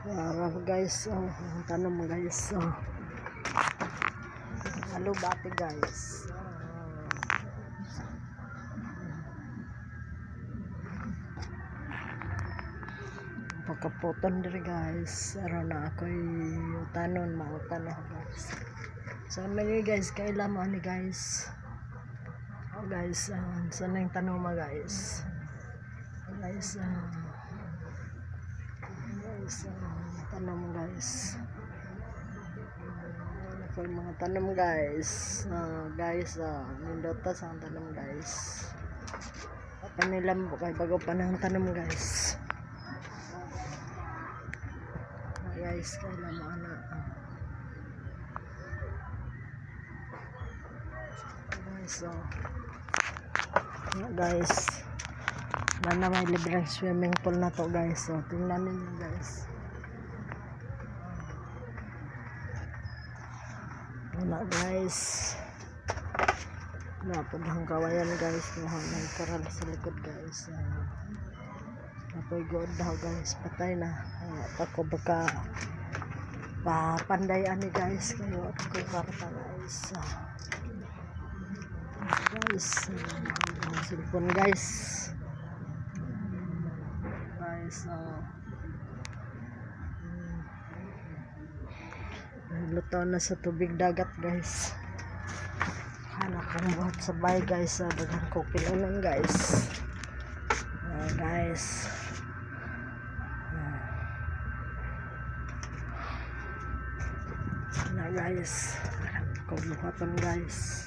Guys, tanong mo guys. Halo bati guys. Pagkaputon diri guys. Aron na ako'y tanon mautan na guys. So may guys kailan mo ni guys. Guys, sana yung tanong mo guys. Guys, tanong mo guys. Ako yung mga tanong guys. Nindota sa tanong guys. Panilam po kayo bago pa ng tanong guys. Guys, kailan mo anak. Guys, na may libreng swimming pool na to guys. So tingnan ninyo guys. Wala guys. Napudhang kawayan guys. May karal sa likod guys. Apoy good daw guys. Patay na. Ako baka papandayan ni guys. Kayo ako karta guys. Cellphone guys. Luto na sa tubig dagat guys. Anak kong buhat sa bahay guys. Dagang ko pinunan guys. Guys. Guys. Kung buhatan guys.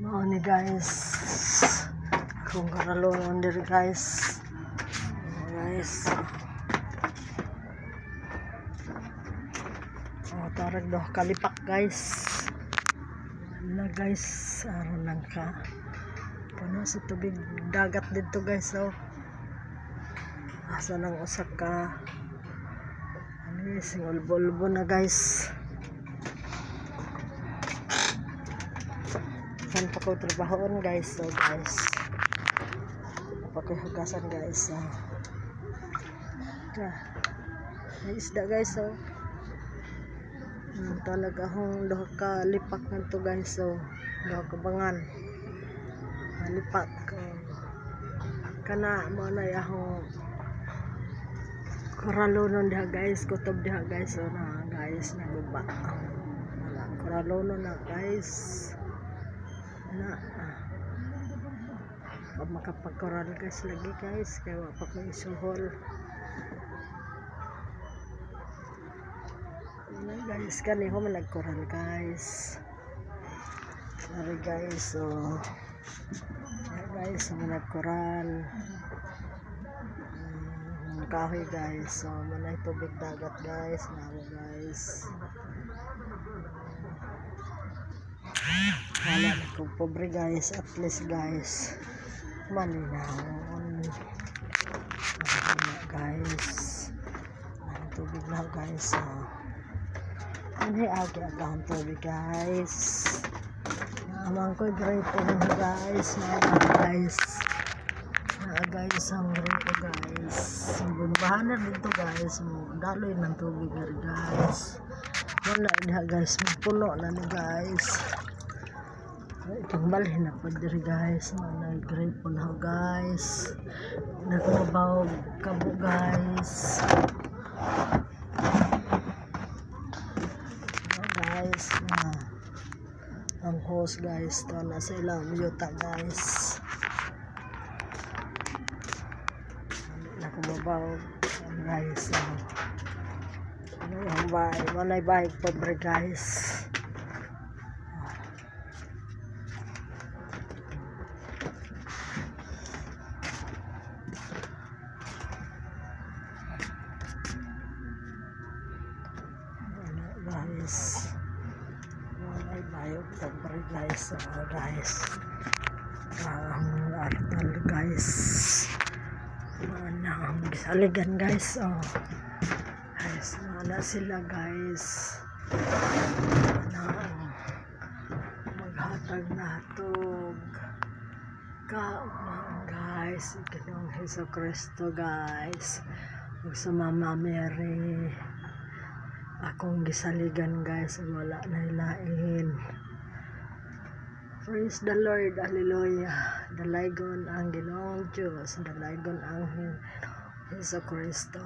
Mao ni guys. Kung karalungan diri guys. Tarag daw kalipak guys. Na guys, aron lang ka. Puno sa tubig dagat dito guys. Asa nang usak ka. Singulbo-ulbo na guys. Saan pa ko trabahoon guys. So guys, pa ko hugasan guys. May isda guys. Talaga akong doha ka lipak na to guys. Doha ka bangan lipak kana mo na akong koralonon diha guys. Kutob diha guys. Na guys naguba wala koralonon na guys. Makapagkoral guys lagi guys. Kaya wapa ko isuhol guys. Kani ho managkoral guys. Sorry guys. Guys managkoral kahoy guys. Manay tubig dagat guys. Nawa guys. Wala na kong pobre guys. At least guys malinahon guys. Ang tubig na guys. Hindi aga-aga ang tubig guys. Amang ko grateful guys. Guys ang grateful guys. Bunubahan na dito guys. Daloy ng tubig na guys. Wala na guys. Puno na ni guys. Itong balhin na po diri guys. Grateful na guys. Nagmabaw kabo guys. Ang host guys to na sa ilang yuta guys. Nakumabaw guys. Ang bahay manay bahay pobre guys. Bayog pobre guys. Guys artal guys. Gisaligan guys. Oh. Guys, na sila guys. Maghatag natog kaunang guys, Ginoong Hesus Kristo guys, ug sa Mama Mary akong gisaligan guys, wala na ilain. Praise the Lord, hallelujah. Dalaygon ang Ginoong Diyos, dalaygon ang Hesus Kristo.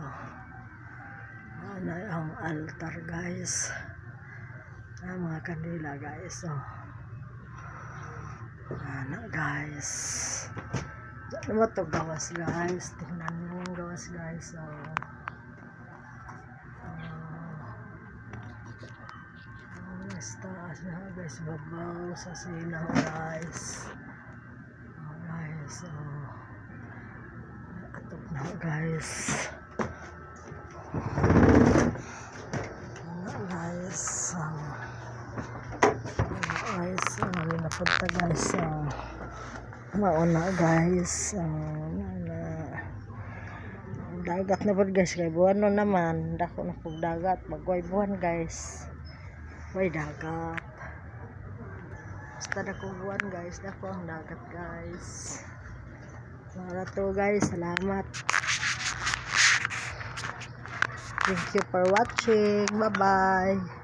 Ano ang altar guys, mga kandila guys. Oh. Ano guys, diyan mo to gawas guys, tingnan mo yung gawas guys. Taas na guys, babaw sa sinaw guys. Guys, atok na guys. Guys, napunta guys, mauna guys, dagat na po guys, kay buwan no naman, dako na po dagat, magway buwan guys, way dagat, basta dako buwan guys, dako ang dagat guys. Para to guys, salamat, thank you for watching, bye bye.